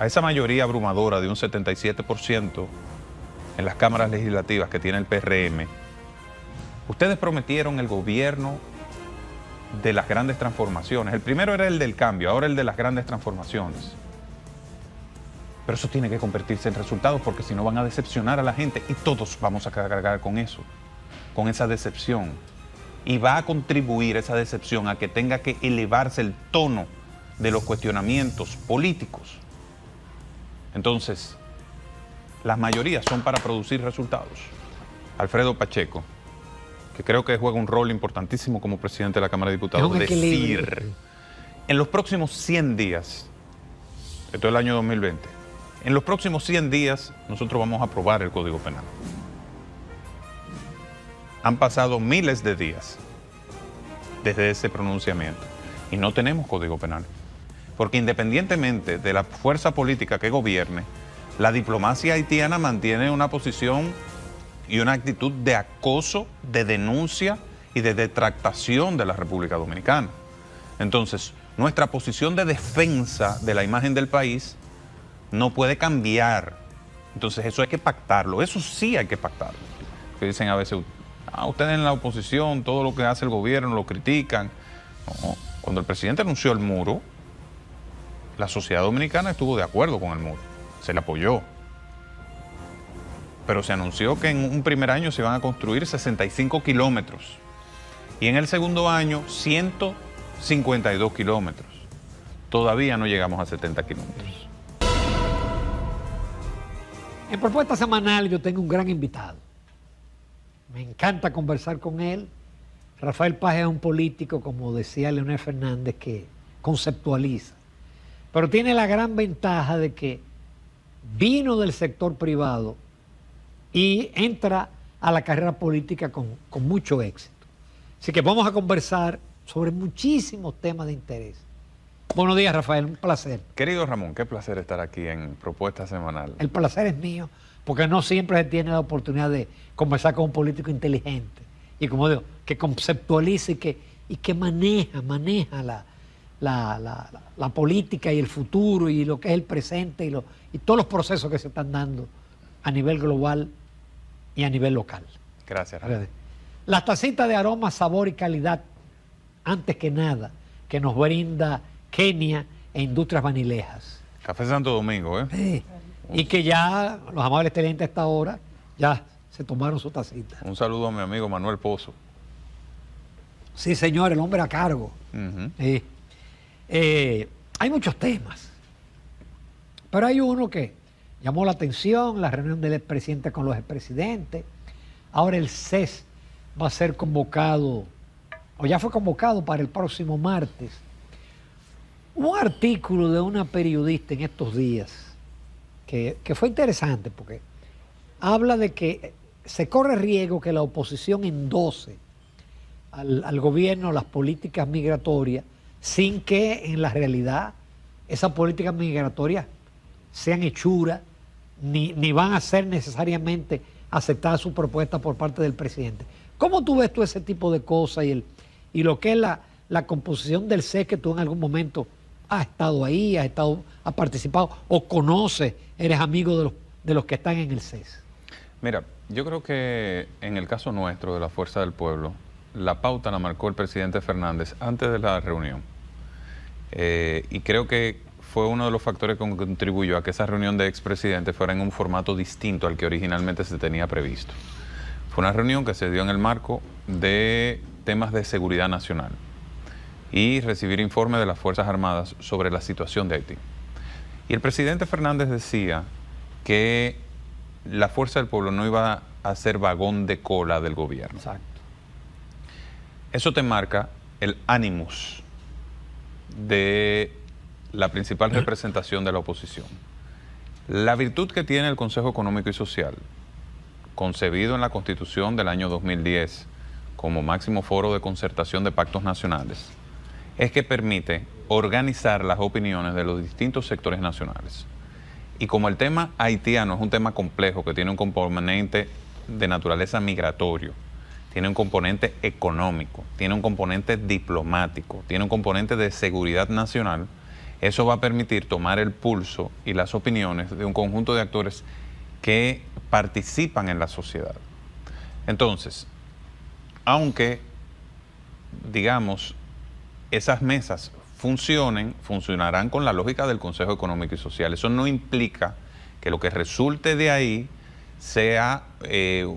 a esa mayoría abrumadora de un 77% en las cámaras legislativas que tiene el PRM, ustedes prometieron el gobierno de las grandes transformaciones. El primero era el del cambio, ahora el de las grandes transformaciones. Pero eso tiene que convertirse en resultados, porque si no van a decepcionar a la gente y todos vamos a cargar con eso, con esa decepción. Y va a contribuir esa decepción a que tenga que elevarse el tono de los cuestionamientos políticos. Entonces, las mayorías son para producir resultados. Alfredo Pacheco, que creo que juega un rol importantísimo como presidente de la Cámara de Diputados, decir, en los próximos 100 días, esto es el año 2020, en los próximos 100 días nosotros vamos a aprobar el Código Penal. Han pasado miles de días desde ese pronunciamiento y no tenemos Código Penal. Porque independientemente de la fuerza política que gobierne, la diplomacia haitiana mantiene una posición y una actitud de acoso, de denuncia y de detractación de la República Dominicana. Entonces, nuestra posición de defensa de la imagen del país no puede cambiar. Entonces, eso hay que pactarlo, eso sí hay que pactarlo. Que dicen a veces, ustedes en la oposición, todo lo que hace el gobierno lo critican. No, cuando el presidente anunció el muro, la sociedad dominicana estuvo de acuerdo con el muro, se le apoyó. Pero se anunció que en un primer año se iban a construir 65 kilómetros y en el segundo año 152 kilómetros. Todavía no llegamos a 70 kilómetros. En Propuesta Semanal yo tengo un gran invitado. Me encanta conversar con él. Rafael Page es un político, como decía Leonel Fernández, que conceptualiza. Pero tiene la gran ventaja de que vino del sector privado y entra a la carrera política con mucho éxito. Así que vamos a conversar sobre muchísimos temas de interés. Buenos días, Rafael, un placer. Querido Ramón, qué placer estar aquí en Propuesta Semanal. El placer es mío, porque no siempre se tiene la oportunidad de conversar con un político inteligente y, como digo, que conceptualice y que maneja la política y el futuro y lo que es el presente y todos los procesos que se están dando a nivel global y a nivel local. Gracias, Ramón. La tacita de aroma, sabor y calidad, antes que nada, que nos brinda Kenia e Industrias Vanilejas. Café Santo Domingo, ¿eh? Sí. Y que ya los amables clientes a esta hora ya se tomaron su tacita. Un saludo a mi amigo Manuel Pozo. Sí, señor, el hombre a cargo. Sí. Hay muchos temas, pero hay uno que llamó la atención, la reunión del expresidente con los expresidentes. Ahora el CES va a ser convocado, o ya fue convocado para el próximo martes. Un artículo de una periodista en estos días que fue interesante, porque habla de que se corre riesgo que la oposición endose al gobierno las políticas migratorias sin que en la realidad esas políticas migratorias sean hechuras ni van a ser necesariamente aceptadas sus propuestas por parte del presidente. ¿Cómo tú ves tú ese tipo de cosas y lo que es la composición del CES, que tú en algún momento has estado ahí, has participado o conoces, eres amigo de los que están en el CES? Mira, yo creo que en el caso nuestro de la Fuerza del Pueblo, la pauta la marcó el presidente Fernández antes de la reunión. Y creo que fue uno de los factores que contribuyó a que esa reunión de expresidentes fuera en un formato distinto al que originalmente se tenía previsto. Fue una reunión que se dio en el marco de temas de seguridad nacional y recibir informes de las Fuerzas Armadas sobre la situación de Haití. Y el presidente Fernández decía que la Fuerza del Pueblo no iba a ser vagón de cola del gobierno. Exacto. Eso te marca el ánimus de la principal representación de la oposición. La virtud que tiene el Consejo Económico y Social, concebido en la Constitución del año 2010 como máximo foro de concertación de pactos nacionales, es que permite organizar las opiniones de los distintos sectores nacionales. Y como el tema haitiano es un tema complejo que tiene un componente de naturaleza migratorio, tiene un componente económico, tiene un componente diplomático, tiene un componente de seguridad nacional, Eso va a permitir tomar el pulso y las opiniones de un conjunto de actores que participan en la sociedad. Entonces, aunque, digamos, esas mesas funcionarán con la lógica del Consejo Económico y Social. Eso no implica que lo que resulte de ahí sea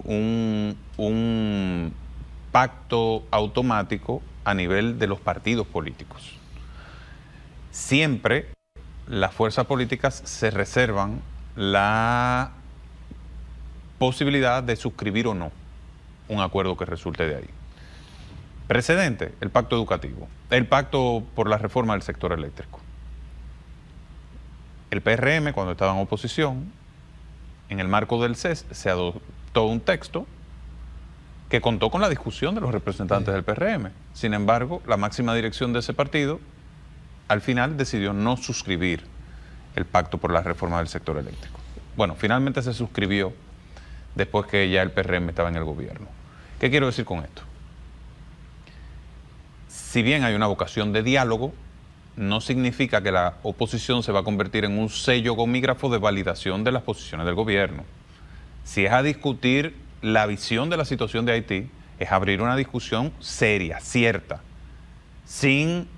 un pacto automático a nivel de los partidos políticos. Siempre las fuerzas políticas se reservan la posibilidad de suscribir o no un acuerdo que resulte de ahí. Precedente, el pacto educativo, el pacto por la reforma del sector eléctrico. El PRM, cuando estaba en oposición, en el marco del CES, se adoptó un texto que contó con la discusión de los representantes del PRM. Sin embargo, la máxima dirección de ese partido, al final, decidió no suscribir el pacto por la reforma del sector eléctrico. Bueno, finalmente se suscribió después que ya el PRM estaba en el gobierno. ¿Qué quiero decir con esto? Si bien hay una vocación de diálogo, no significa que la oposición se va a convertir en un sello gomígrafo de validación de las posiciones del gobierno. Si es a discutir la visión de la situación de Haití, es abrir una discusión seria, cierta, sin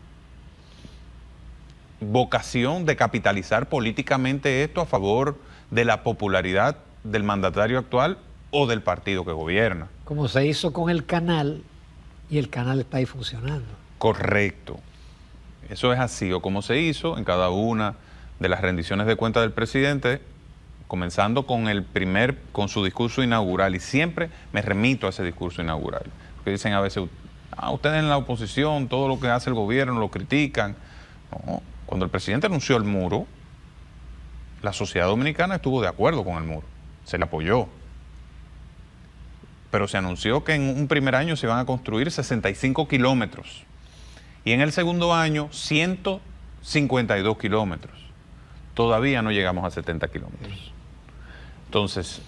vocación de capitalizar políticamente esto a favor de la popularidad del mandatario actual o del partido que gobierna. Como se hizo con el canal, y el canal está ahí funcionando. Correcto. Eso es así, o como se hizo en cada una de las rendiciones de cuentas del presidente, comenzando con su discurso inaugural, y siempre me remito a ese discurso inaugural, porque dicen a veces, ustedes en la oposición, todo lo que hace el gobierno lo critican. No, cuando el presidente anunció el muro, la sociedad dominicana estuvo de acuerdo con el muro, se le apoyó. Pero se anunció que en un primer año se iban a construir 65 kilómetros y en el segundo año 152 kilómetros. Todavía no llegamos a 70 kilómetros. Entonces,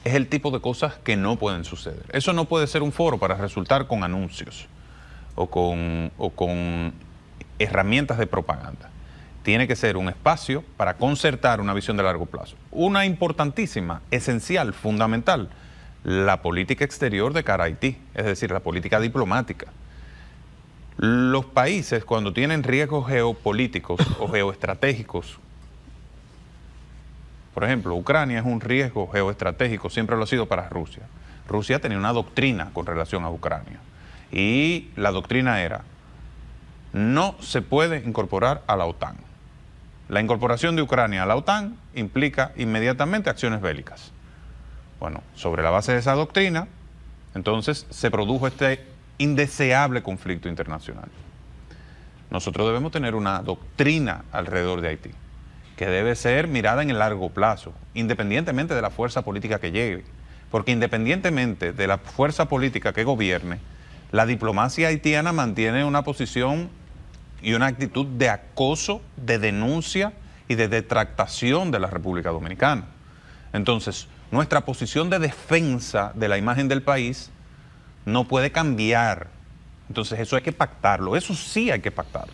es el tipo de cosas que no pueden suceder. Eso no puede ser un foro para resultar con anuncios o con herramientas de propaganda. Tiene que ser un espacio para concertar una visión de largo plazo. Una importantísima, esencial, fundamental, la política exterior de cara a Haití, es decir, la política diplomática. Los países, cuando tienen riesgos geopolíticos o geoestratégicos, por ejemplo, Ucrania es un riesgo geoestratégico, siempre lo ha sido para Rusia. Rusia tenía una doctrina con relación a Ucrania y la doctrina era: no se puede incorporar a la OTAN. La incorporación de Ucrania a la OTAN implica inmediatamente acciones bélicas. Bueno, sobre la base de esa doctrina, entonces se produjo este indeseable conflicto internacional. Nosotros debemos tener una doctrina alrededor de Haití, que debe ser mirada en el largo plazo, independientemente de la fuerza política que llegue. Porque independientemente de la fuerza política que gobierne, la diplomacia haitiana mantiene una posición y una actitud de acoso, de denuncia y de detractación de la República Dominicana. Entonces, nuestra posición de defensa de la imagen del país no puede cambiar. Entonces, eso hay que pactarlo, eso sí hay que pactarlo.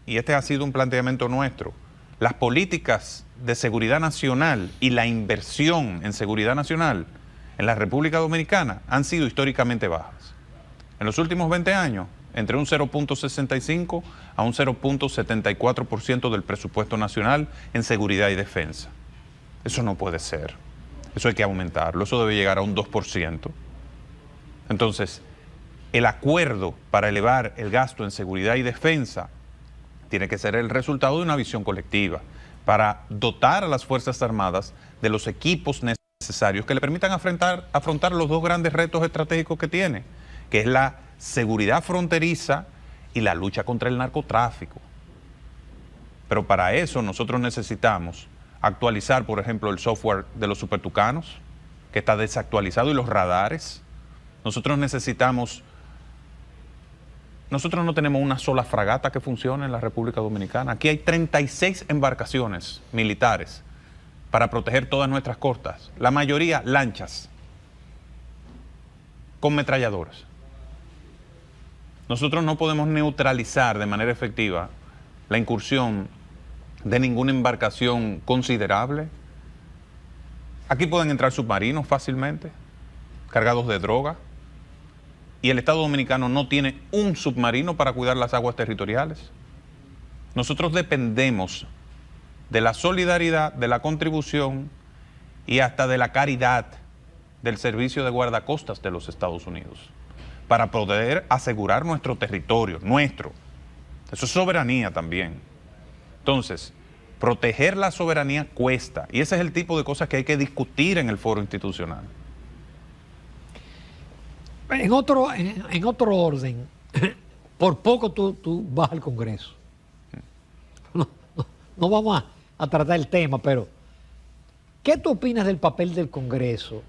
Y este ha sido un planteamiento nuestro, las políticas de seguridad nacional y la inversión en seguridad nacional en la República Dominicana han sido históricamente bajas. En los últimos 20 años, entre un 0.65 a un 0.74% del presupuesto nacional en seguridad y defensa. Eso no puede ser. Eso hay que aumentarlo. Eso debe llegar a un 2%. Entonces, el acuerdo para elevar el gasto en seguridad y defensa tiene que ser el resultado de una visión colectiva para dotar a las Fuerzas Armadas de los equipos necesarios que le permitan afrontar los dos grandes retos estratégicos que tiene, que es la seguridad fronteriza y la lucha contra el narcotráfico. Pero para eso nosotros necesitamos actualizar, por ejemplo, el software de los supertucanos, que está desactualizado, y los radares. Nosotros no tenemos una sola fragata que funcione en la República Dominicana. Aquí hay 36 embarcaciones militares para proteger todas nuestras costas. La mayoría lanchas con metralladoras. nosotros no podemos neutralizar de manera efectiva la incursión de ninguna embarcación considerable. Aquí pueden entrar submarinos fácilmente, cargados de droga, y el Estado Dominicano no tiene un submarino para cuidar las aguas territoriales. Nosotros dependemos de la solidaridad, de la contribución y hasta de la caridad del Servicio de Guardacostas de los Estados Unidos para poder asegurar nuestro territorio, nuestro. Eso es soberanía también. Entonces, proteger la soberanía cuesta, y ese es el tipo de cosas que hay que discutir en el foro institucional. En otro orden, por poco tú vas al Congreso. No vamos a tratar el tema, pero ¿qué tú opinas del papel del Congreso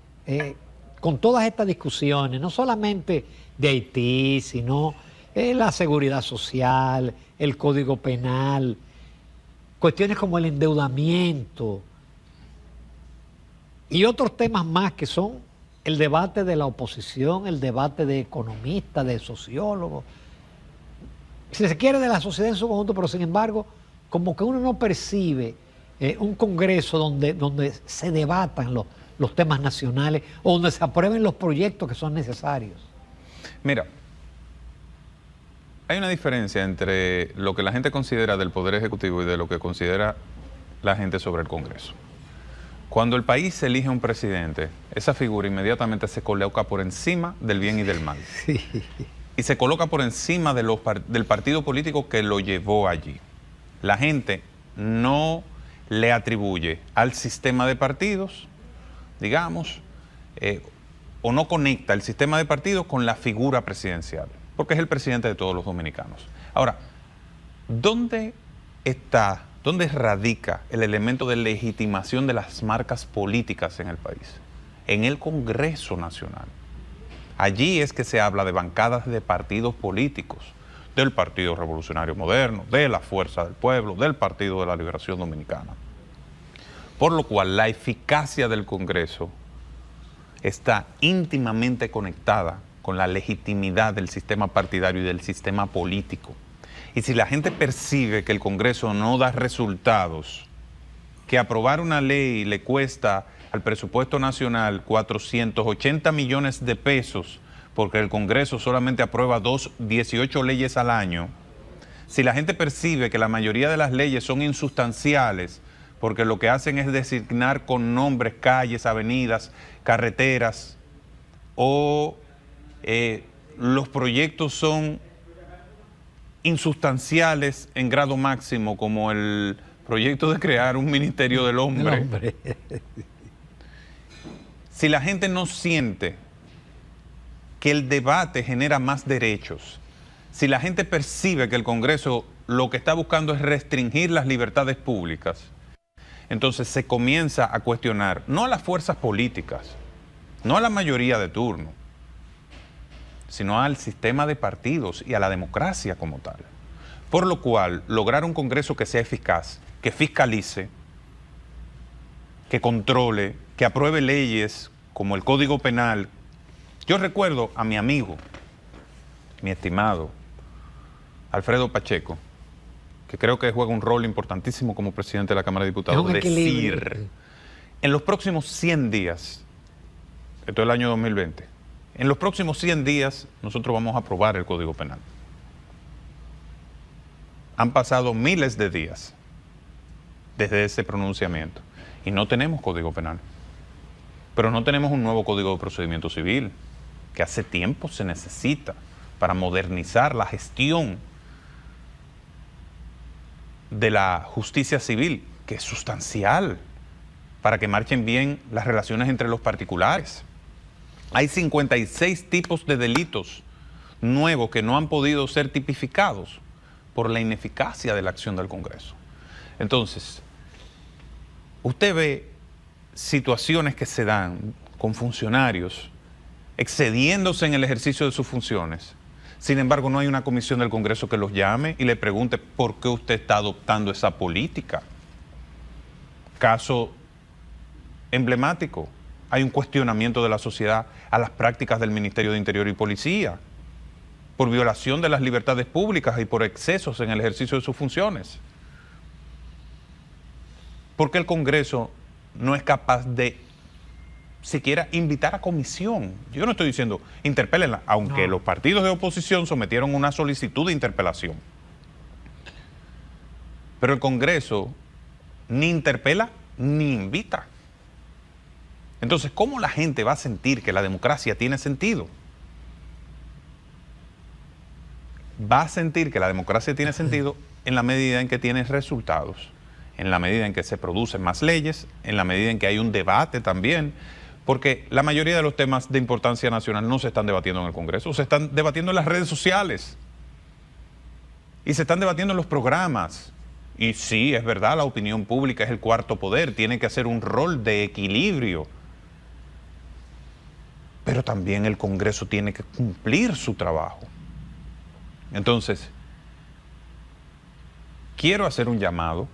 con todas estas discusiones, no solamente de Haití, sino la seguridad social, el Código Penal, cuestiones como el endeudamiento y otros temas más que son el debate de la oposición, el debate de economistas, de sociólogos, si se quiere de la sociedad en su conjunto, pero sin embargo, como que uno no percibe un Congreso donde se debatan los temas nacionales o donde se aprueben los proyectos que son necesarios? Mira, hay una diferencia entre lo que la gente considera del Poder Ejecutivo y de lo que considera la gente sobre el Congreso. Cuando el país elige un presidente, esa figura inmediatamente se coloca por encima del bien y del mal. Sí. Y se coloca por encima del partido político que lo llevó allí. La gente no le atribuye al sistema de partidos, digamos, o no conecta el sistema de partidos con la figura presidencial, porque es el presidente de todos los dominicanos. Ahora, ¿dónde radica el elemento de legitimación de las marcas políticas en el país? En el Congreso Nacional. Allí es que se habla de bancadas de partidos políticos, del Partido Revolucionario Moderno, de la Fuerza del Pueblo, del Partido de la Liberación Dominicana. Por lo cual la eficacia del Congreso está íntimamente conectada con la legitimidad del sistema partidario y del sistema político. Y si la gente percibe que el Congreso no da resultados, que aprobar una ley le cuesta al presupuesto nacional 480 millones de pesos, porque el Congreso solamente aprueba 18 leyes al año, si la gente percibe que la mayoría de las leyes son insustanciales, porque lo que hacen es designar con nombres calles, avenidas, carreteras, o los proyectos son insustanciales en grado máximo, como el proyecto de crear un Ministerio del Hombre. Si la gente no siente que el debate genera más derechos, si la gente percibe que el Congreso lo que está buscando es restringir las libertades públicas, entonces se comienza a cuestionar no a las fuerzas políticas, no a la mayoría de turno, sino al sistema de partidos y a la democracia como tal. Por lo cual, lograr un Congreso que sea eficaz, que fiscalice, que controle, que apruebe leyes como el Código Penal. Yo recuerdo a mi amigo, mi estimado Alfredo Pacheco, que creo que juega un rol importantísimo como presidente de la Cámara de Diputados, decir, en los próximos 100 días, esto es el año 2020, en los próximos 100 días nosotros vamos a aprobar el Código Penal. Han pasado miles de días desde ese pronunciamiento y no tenemos Código Penal. Pero no tenemos un nuevo Código de Procedimiento Civil, que hace tiempo se necesita para modernizar la gestión de la justicia civil, que es sustancial para que marchen bien las relaciones entre los particulares. Hay 56 tipos de delitos nuevos que no han podido ser tipificados por la ineficacia de la acción del Congreso. Entonces, usted ve situaciones que se dan con funcionarios excediéndose en el ejercicio de sus funciones. Sin embargo, no hay una comisión del Congreso que los llame y le pregunte por qué usted está adoptando esa política. Caso emblemático, hay un cuestionamiento de la sociedad a las prácticas del Ministerio de Interior y Policía. por violación de las libertades públicas y por excesos en el ejercicio de sus funciones. Porque el Congreso no es capaz de siquiera invitar a comisión. Yo no estoy diciendo interpélenla, aunque los partidos de oposición sometieron una solicitud de interpelación. Pero el Congreso ni interpela ni invita. Entonces, ¿cómo la gente va a sentir que la democracia tiene sentido? Va a sentir que la democracia tiene sentido en la medida en que tiene resultados, en la medida en que se producen más leyes, en la medida en que hay un debate también, porque la mayoría de los temas de importancia nacional no se están debatiendo en el Congreso, se están debatiendo en las redes sociales y se están debatiendo en los programas. Y sí, es verdad, la opinión pública es el cuarto poder, tiene que hacer un rol de equilibrio, pero también el Congreso tiene que cumplir su trabajo. Entonces, quiero hacer un llamado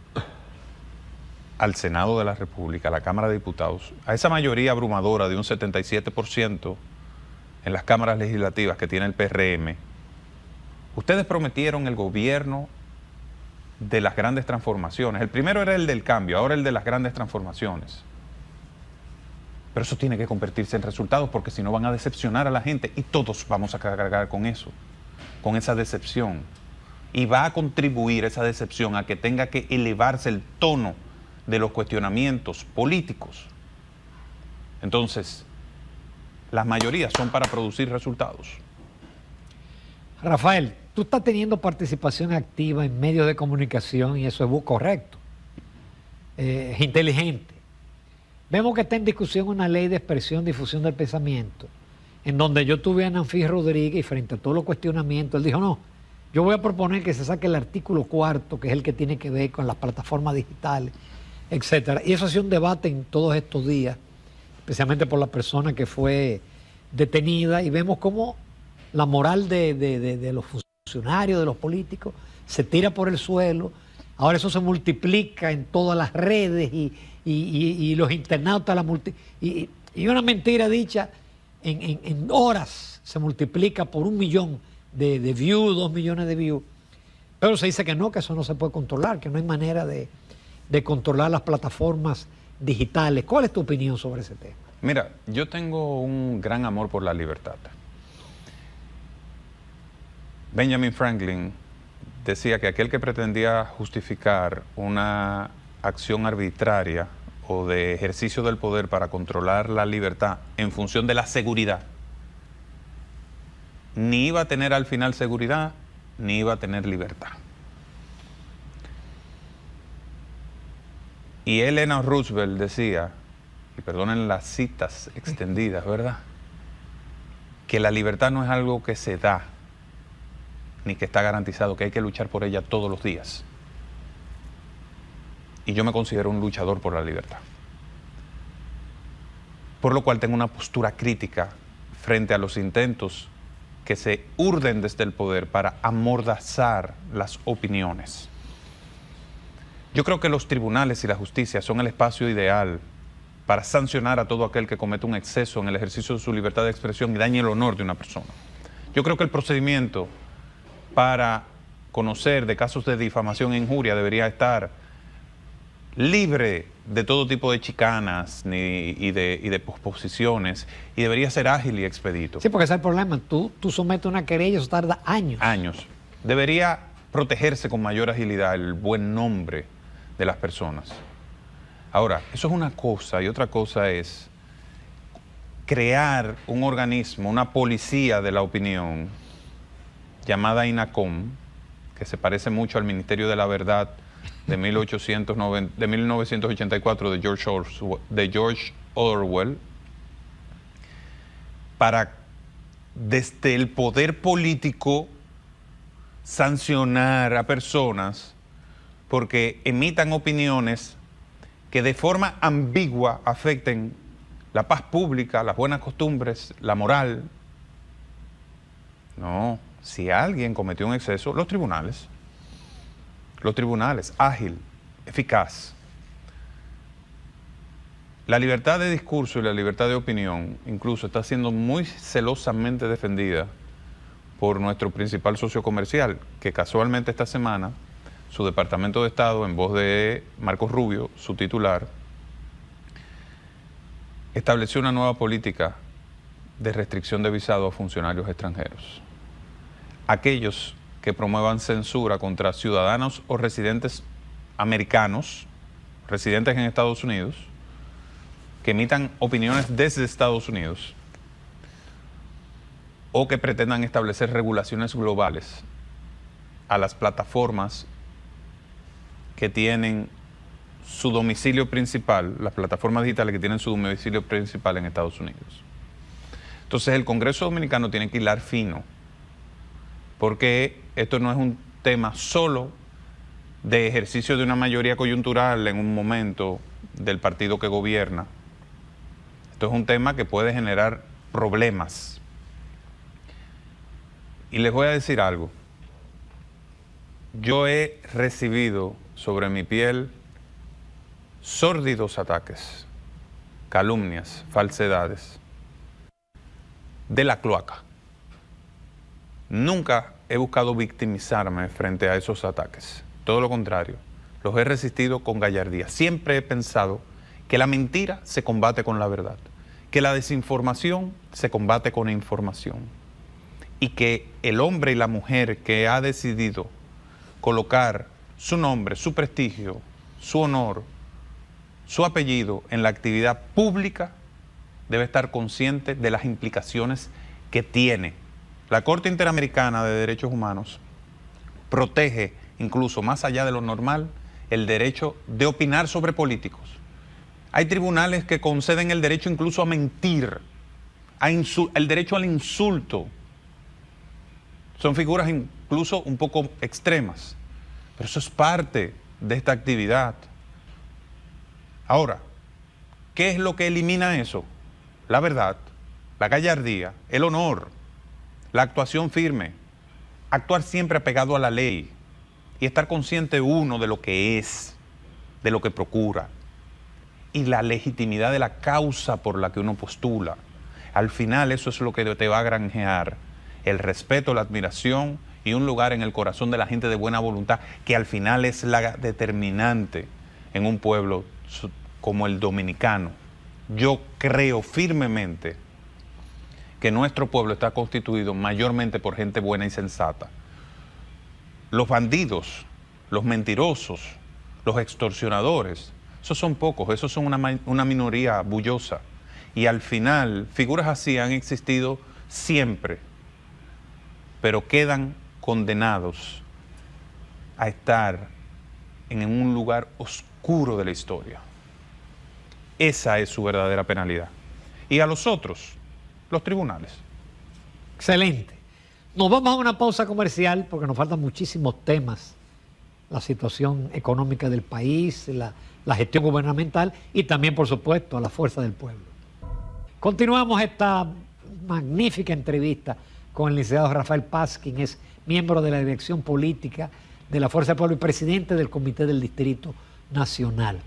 al Senado de la República, a la Cámara de Diputados, a esa mayoría abrumadora de un 77% en las cámaras legislativas que tiene el PRM. Ustedes prometieron el gobierno de las grandes transformaciones. El primero era el del cambio, ahora el de las grandes transformaciones. Pero eso tiene que convertirse en resultados, porque si no van a decepcionar a la gente y todos vamos a cargar con eso, con esa decepción. Y va a contribuir esa decepción a que tenga que elevarse el tono de los cuestionamientos políticos. Entonces, las mayorías son para producir resultados. Rafael, tú estás teniendo participación activa en medios de comunicación y eso es correcto, es inteligente. Vemos que está en discusión una ley de expresión y difusión del pensamiento, en donde yo tuve a Nanfis Rodríguez y frente a todos los cuestionamientos, él dijo, no, yo voy a proponer que se saque el artículo 4, que es el que tiene que ver con las plataformas digitales, etcétera. Y eso ha sido un debate en todos estos días, especialmente por la persona que fue detenida, y vemos cómo la moral de los funcionarios, de los políticos, se tira por el suelo. Ahora eso se multiplica en todas las redes y los internautas y una mentira dicha en horas se multiplica por 1 millón de views, 2 millones de views. Pero se dice que no, que eso no se puede controlar, que no hay manera de controlar las plataformas digitales. ¿Cuál es tu opinión sobre ese tema? Mira, yo tengo un gran amor por la libertad. Benjamin Franklin decía que aquel que pretendía justificar una acción arbitraria o de ejercicio del poder para controlar la libertad en función de la seguridad, ni iba a tener al final seguridad, ni iba a tener libertad. Y Eleanor Roosevelt decía, y perdonen las citas extendidas, ¿verdad?, que la libertad no es algo que se da, ni que está garantizado, que hay que luchar por ella todos los días. Y yo me considero un luchador por la libertad. Por lo cual tengo una postura crítica frente a los intentos que se urden desde el poder para amordazar las opiniones. Yo creo que los tribunales y la justicia son el espacio ideal para sancionar a todo aquel que comete un exceso en el ejercicio de su libertad de expresión y dañe el honor de una persona. Yo creo que el procedimiento para conocer de casos de difamación e injuria debería estar libre de todo tipo de chicanas y de posposiciones, y debería ser ágil y expedito. Sí, porque ese es el problema. Tú sometes una querella, eso tarda años. Años. Debería protegerse con mayor agilidad el buen nombre de las personas. Ahora, eso es una cosa, y otra cosa es crear un organismo, una policía de la opinión, llamada INACOM, que se parece mucho al Ministerio de la Verdad de 1984 de George Orwell, para desde el poder político sancionar a personas porque emitan opiniones que de forma ambigua afecten la paz pública, las buenas costumbres, la moral. No. Si alguien cometió un exceso, los tribunales, ágil, eficaz. La libertad de discurso y la libertad de opinión incluso está siendo muy celosamente defendida por nuestro principal socio comercial, que casualmente esta semana su Departamento de Estado, en voz de Marcos Rubio, su titular, estableció una nueva política de restricción de visado a funcionarios extranjeros. Aquellos que promuevan censura contra ciudadanos o residentes americanos, residentes en Estados Unidos, que emitan opiniones desde Estados Unidos o que pretendan establecer regulaciones globales a las plataformas que tienen su domicilio principal, las plataformas digitales que tienen su domicilio principal en Estados Unidos. Entonces el Congreso Dominicano tiene que hilar fino, porque esto no es un tema solo de ejercicio de una mayoría coyuntural en un momento del partido que gobierna. Esto es un tema que puede generar problemas. Y les voy a decir algo. Yo he recibido sobre mi piel sórdidos ataques, calumnias, falsedades de la cloaca. Nunca he buscado victimizarme frente a esos ataques. Todo lo contrario, los he resistido con gallardía. Siempre he pensado que la mentira se combate con la verdad, que la desinformación se combate con información y que el hombre y la mujer que ha decidido colocar su nombre, su prestigio, su honor, su apellido en la actividad pública debe estar consciente de las implicaciones que tiene. La Corte Interamericana de Derechos Humanos protege, incluso más allá de lo normal, el derecho de opinar sobre políticos. Hay tribunales que conceden el derecho incluso a mentir, el derecho al insulto. Son figuras incluso un poco extremas, pero eso es parte de esta actividad. Ahora, ¿qué es lo que elimina eso? La verdad, la gallardía, el honor, la actuación firme, actuar siempre apegado a la ley y estar consciente uno de lo que es, de lo que procura y la legitimidad de la causa por la que uno postula. Al final eso es lo que te va a granjear el respeto, la admiración y un lugar en el corazón de la gente de buena voluntad, que al final es la determinante en un pueblo como el dominicano. Yo creo firmemente que nuestro pueblo está constituido mayormente por gente buena y sensata. Los bandidos, los mentirosos, los extorsionadores, esos son pocos, esos son una minoría bullosa. Y al final, figuras así han existido siempre, pero quedan condenados a estar en un lugar oscuro de la historia. Esa es su verdadera penalidad. Y a los otros, los tribunales. Excelente. Nos vamos a una pausa comercial porque nos faltan muchísimos temas. La situación económica del país, la gestión gubernamental y también, por supuesto, la fuerza del pueblo. Continuamos esta magnífica entrevista con el licenciado Rafael Paz, quien es miembro de la dirección política de la Fuerza del Pueblo y presidente del Comité del Distrito Nacional.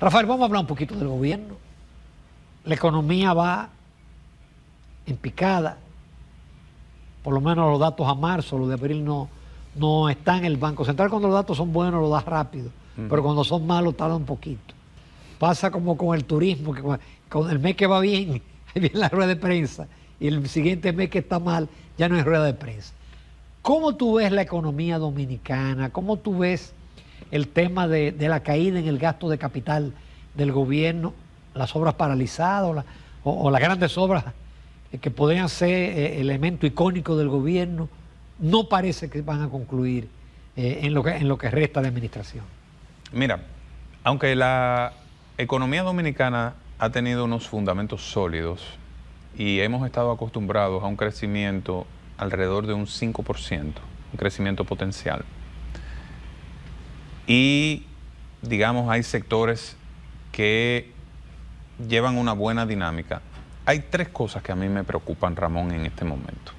Rafael, vamos a hablar un poquito del gobierno. La economía va en picada, por lo menos los datos a marzo, los de abril no están. El Banco Central, cuando los datos son buenos, los da rápido, pero cuando son malos tarda un poquito. Pasa como con el turismo, que con el mes que va bien, ahí viene la rueda de prensa, y el siguiente mes que está mal, ya no hay rueda de prensa. ¿Cómo tú ves la economía dominicana? ¿Cómo tú ves el tema de la caída en el gasto de capital del gobierno, las obras paralizadas o las grandes obras que podrían ser elemento icónico del gobierno? No parece que van a concluir en lo que resta de administración. Mira, aunque la economía dominicana ha tenido unos fundamentos sólidos y hemos estado acostumbrados a un crecimiento alrededor de un 5%, un crecimiento potencial. Y, digamos, hay sectores que llevan una buena dinámica. Hay tres cosas que a mí me preocupan, Ramón, en este momento.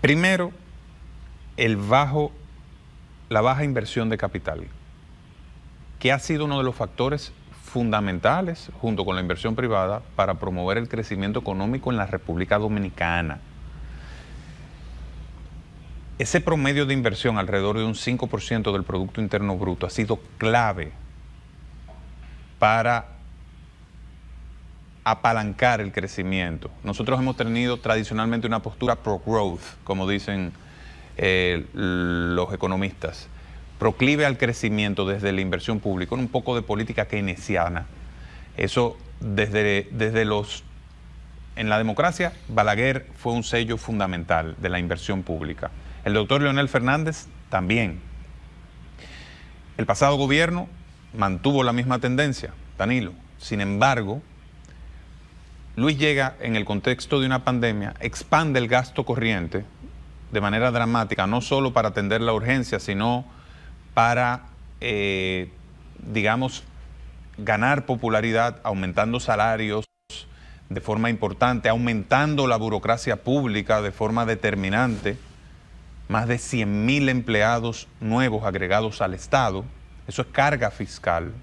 Primero, la baja inversión de capital, que ha sido uno de los factores fundamentales, junto con la inversión privada, para promover el crecimiento económico en la República Dominicana. Ese promedio de inversión, alrededor de un 5% del Producto Interno Bruto, ha sido clave para apalancar el crecimiento. Nosotros hemos tenido tradicionalmente una postura pro-growth, como dicen los economistas, proclive al crecimiento desde la inversión pública, un poco de política keynesiana. Eso en la democracia, Balaguer fue un sello fundamental de la inversión pública. El doctor Leonel Fernández también. El pasado gobierno mantuvo la misma tendencia, Danilo. Sin embargo, Luis llega en el contexto de una pandemia, expande el gasto corriente de manera dramática, no solo para atender la urgencia, sino para, digamos, ganar popularidad, aumentando salarios de forma importante, aumentando la burocracia pública de forma determinante, más de 100.000 empleados nuevos agregados al Estado. Eso es carga fiscal.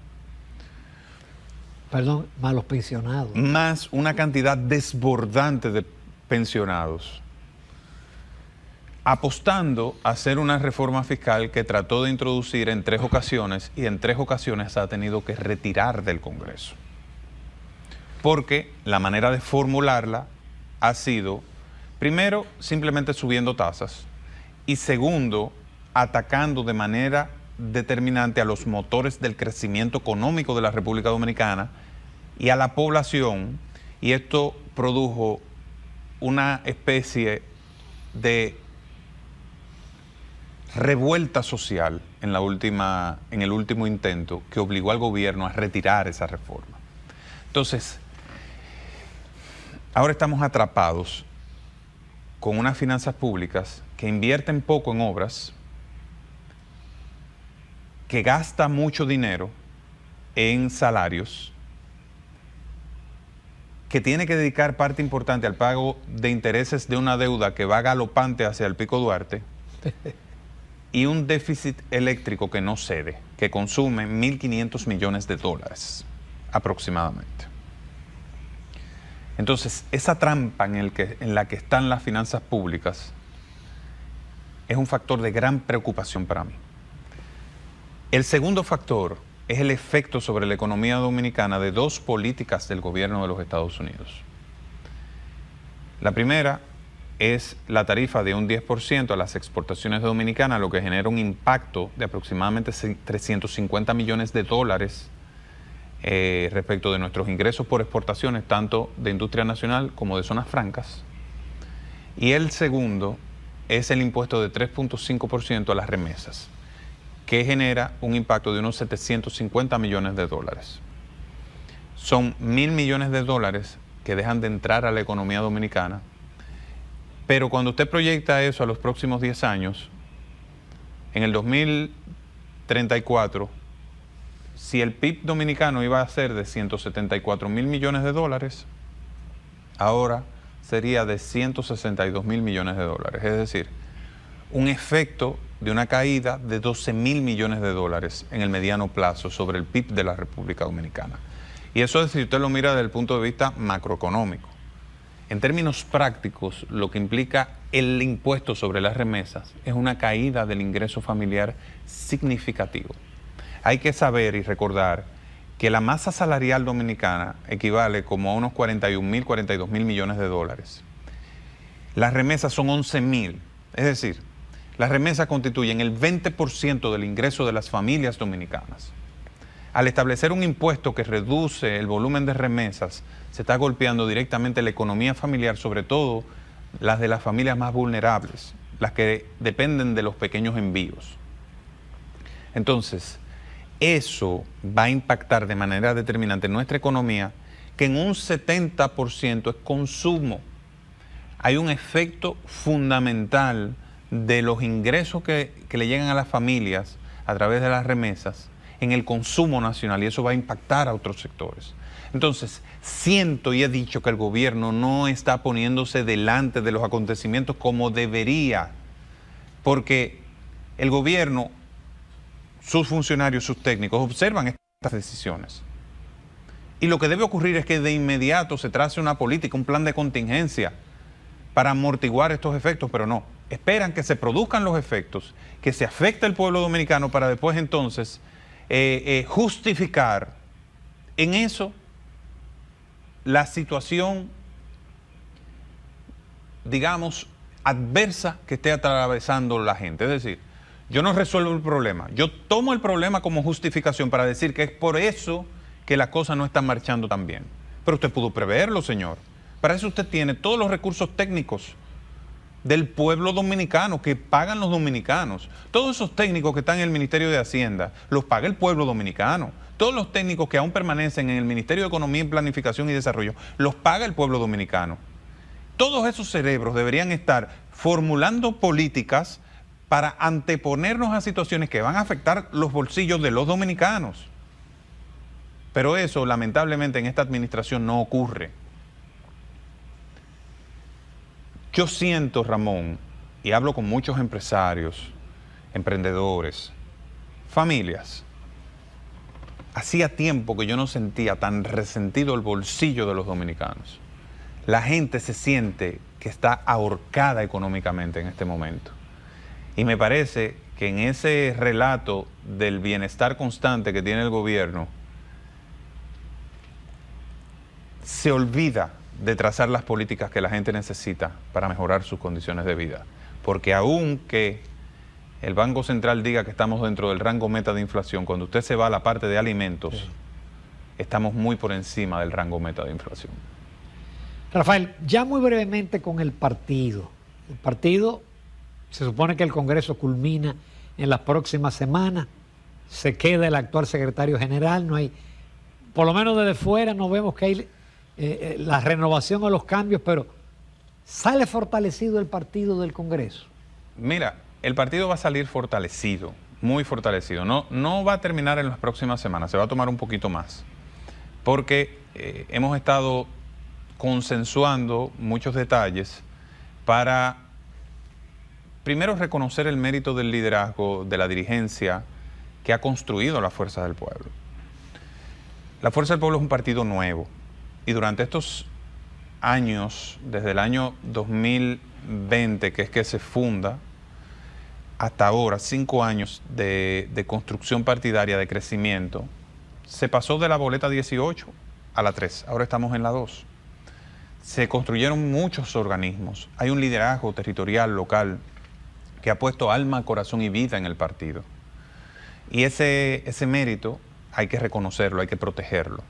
Perdón, más los pensionados. Más una cantidad desbordante de pensionados. Apostando a hacer una reforma fiscal que trató de introducir en 3 ocasiones y en 3 ocasiones ha tenido que retirar del Congreso. Porque la manera de formularla ha sido, primero, simplemente subiendo tasas y segundo, atacando de manera determinante a los motores del crecimiento económico de la República Dominicana y a la población, y esto produjo una especie de revuelta social en el último intento que obligó al gobierno a retirar esa reforma. Entonces, ahora estamos atrapados con unas finanzas públicas que invierten poco en obras, que gasta mucho dinero en salarios, que tiene que dedicar parte importante al pago de intereses de una deuda que va galopante hacia el Pico Duarte, y un déficit eléctrico que no cede, que consume 1.500 millones de dólares aproximadamente. Entonces, esa trampa en la que están las finanzas públicas es un factor de gran preocupación para mí. El segundo factor es el efecto sobre la economía dominicana de 2 políticas del gobierno de los Estados Unidos. La primera es la tarifa de un 10% a las exportaciones dominicanas, lo que genera un impacto de aproximadamente 350 millones de dólares respecto de nuestros ingresos por exportaciones, tanto de industria nacional como de zonas francas. Y el segundo es el impuesto de 3.5% a las remesas, que genera un impacto de unos 750 millones de dólares. Son 1.000 millones de dólares que dejan de entrar a la economía dominicana, pero cuando usted proyecta eso a los próximos 10 años, en el 2034, si el PIB dominicano iba a ser de 174.000 millones de dólares, ahora sería de 162.000 millones de dólares. Es decir, un efecto de una caída de 12.000 millones de dólares en el mediano plazo sobre el PIB de la República Dominicana. Y eso es si usted lo mira desde el punto de vista macroeconómico. En términos prácticos, lo que implica el impuesto sobre las remesas es una caída del ingreso familiar significativo. Hay que saber y recordar que la masa salarial dominicana equivale como a unos 41.000, 42.000 millones de dólares. Las remesas son 11.000, es decir, las remesas constituyen el 20% del ingreso de las familias dominicanas. Al establecer un impuesto que reduce el volumen de remesas, se está golpeando directamente la economía familiar, sobre todo las de las familias más vulnerables, las que dependen de los pequeños envíos. Entonces, eso va a impactar de manera determinante en nuestra economía, que en un 70% es consumo. Hay un efecto fundamental de los ingresos que le llegan a las familias a través de las remesas en el consumo nacional, y eso va a impactar a otros sectores. Entonces, siento y he dicho que el gobierno no está poniéndose delante de los acontecimientos como debería, porque el gobierno, sus funcionarios, sus técnicos observan estas decisiones Y lo que debe ocurrir es que de inmediato se trace una política, un plan de contingencia para amortiguar estos efectos, pero no. Esperan que se produzcan los efectos, que se afecte al pueblo dominicano para después entonces justificar en eso la situación, digamos, adversa que esté atravesando la gente. Es decir, yo no resuelvo el problema, yo tomo el problema como justificación para decir que es por eso que las cosas no están marchando tan bien. Pero usted pudo preverlo, señor. Para eso usted tiene todos los recursos técnicos del pueblo dominicano que pagan los dominicanos. Todos esos técnicos que están en el Ministerio de Hacienda los paga el pueblo dominicano. Todos los técnicos que aún permanecen en el Ministerio de Economía, Planificación y Desarrollo los paga el pueblo dominicano. Todos esos cerebros deberían estar formulando políticas para anteponernos a situaciones que van a afectar los bolsillos de los dominicanos. Pero eso, lamentablemente, en esta administración no ocurre. Yo siento, Ramón, y hablo con muchos empresarios, emprendedores, familias. Hacía tiempo que yo no sentía tan resentido el bolsillo de los dominicanos. La gente se siente que está ahorcada económicamente en este momento. Y me parece que en ese relato del bienestar constante que tiene el gobierno, se olvida de trazar las políticas que la gente necesita para mejorar sus condiciones de vida. Porque aunque el Banco Central diga que estamos dentro del rango meta de inflación, cuando usted se va a la parte de alimentos, sí, estamos muy por encima del rango meta de inflación. Rafael, ya muy brevemente con el partido. El partido, se supone que el Congreso culmina en las próximas semanas, se queda el actual secretario general, no hay, por lo menos desde fuera no vemos que hay la renovación o los cambios, pero ¿sale fortalecido el partido del Congreso? Mira, el partido va a salir fortalecido, muy fortalecido. No va a terminar en las próximas semanas, se va a tomar un poquito más, porque hemos estado consensuando muchos detalles para, primero, reconocer el mérito del liderazgo de la dirigencia que ha construido la Fuerza del Pueblo. La Fuerza del Pueblo es un partido nuevo y durante estos años, desde el año 2020, que es que se funda, hasta ahora, 5 años de construcción partidaria, de crecimiento, se pasó de la boleta 18 a la 3, ahora estamos en la 2. Se construyeron muchos organismos, hay un liderazgo territorial, local, que ha puesto alma, corazón y vida en el partido. Y ese mérito hay que reconocerlo, hay que protegerlo.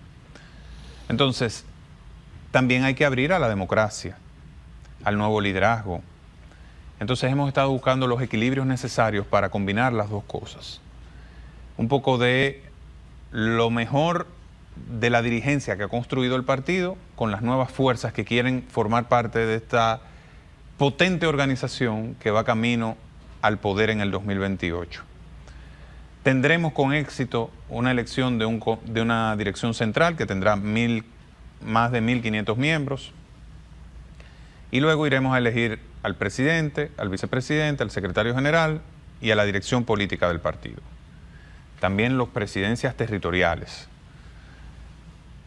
Entonces, también hay que abrir a la democracia, al nuevo liderazgo. Entonces hemos estado buscando los equilibrios necesarios para combinar las dos cosas. Un poco de lo mejor de la dirigencia que ha construido el partido con las nuevas fuerzas que quieren formar parte de esta potente organización que va camino al poder en el 2028. Tendremos con éxito una elección de una dirección central que tendrá más de 1.500 miembros y luego iremos a elegir al presidente, al vicepresidente, al secretario general y a la dirección política del partido. También las presidencias territoriales.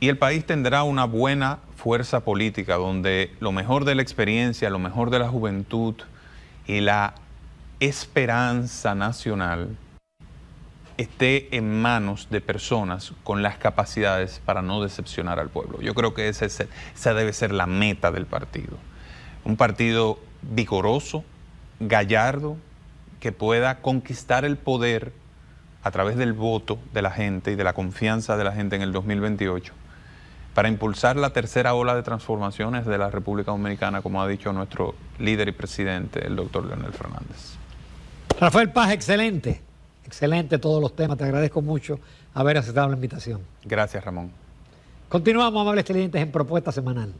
Y el país tendrá una buena fuerza política donde lo mejor de la experiencia, lo mejor de la juventud y la esperanza nacional esté en manos de personas con las capacidades para no decepcionar al pueblo. Yo creo que esa debe ser la meta del partido. Un partido vigoroso, gallardo, que pueda conquistar el poder a través del voto de la gente y de la confianza de la gente en el 2028 para impulsar la tercera ola de transformaciones de la República Dominicana, como ha dicho nuestro líder y presidente, el doctor Leonel Fernández. Rafael Paz, excelente. Excelente todos los temas. Te agradezco mucho haber aceptado la invitación. Gracias, Ramón. Continuamos, amables televidentes, en Propuesta Semanal.